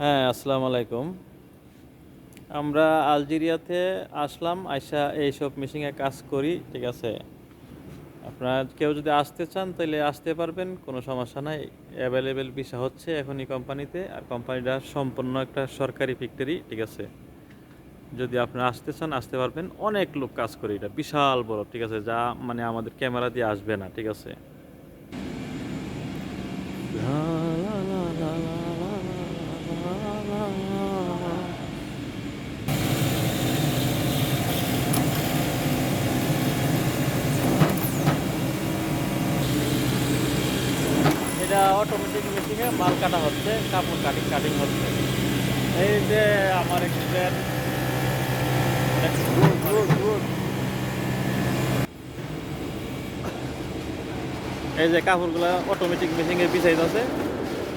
হ্যাঁ, আসসালামু আলাইকুম। আমরা আলজেরিয়াতে আসলাম, আইসা এইসব মেশিনে কাজ করি, ঠিক আছে? আপনারা কেউ যদি আসতে চান তাইলে আসতে পারবেন, কোনো সমস্যা নাই। অ্যাভেলেবেল ভিসা হচ্ছে এখন এই কোম্পানিতে। আর কোম্পানিটা সম্পূর্ণ একটা সরকারি ফ্যাক্টরি, ঠিক আছে? যদি আপনারা আসতে চান আসতে পারবেন। অনেক লোক কাজ করে, এটা বিশাল বড়, ঠিক আছে? যা মানে আমাদের ক্যামেরা দিয়ে আসবে না, ঠিক আছে? লা লা লা লা লা লা লা লা লা। এটা অটোমেটিক মেশিনে মাল কাটা হচ্ছে, কাপড় কাটিং কাটিং হচ্ছে। এই যে আমার এক্সপ্লেন, গুড গুড গুড। এই যে কাপড়গুলো অটোমেটিক মেশিনে বিছাইতেছে,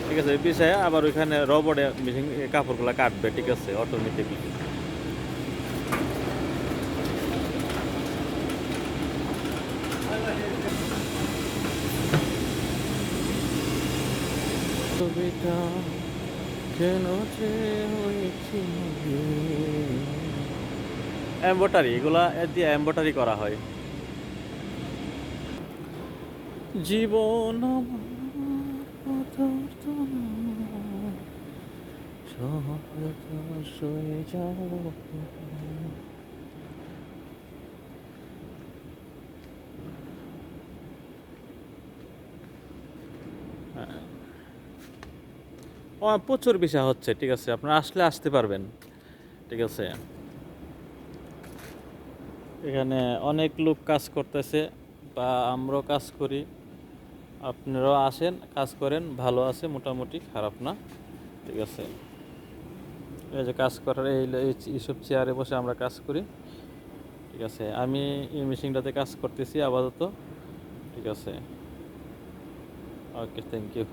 ঠিক আছে? বিছায় আবার ওইখানে রবটে মেশিন কাপড়গুলো কাটবে, ঠিক আছে? অটোমেটিকলি। ছবিটা কেন যে হয়েছি এম্বোটারি, এগুলা দিয়ে এম্বোটারি করা হয়। জীবন আমার পদার্থ না, সহায়তা সয়ে যাও। প্রচুর বিষয় হচ্ছে, ঠিক আছে? আপনারা আসলে আসতে পারবেন, ঠিক আছে? এখানে অনেক লোক কাজ করতেছে, বা আমরাও কাজ করি। আপনারাও আসেন, কাজ করেন, ভালো আছে মোটামুটি, খারাপ না, ঠিক আছে? এই যে কাজ করার এইসব চেয়ারে বসে আমরা কাজ করি, ঠিক আছে? আমি এই মেশিনটাতে কাজ করতেছি আপাতত, ঠিক আছে? ওকে, থ্যাংক ইউ।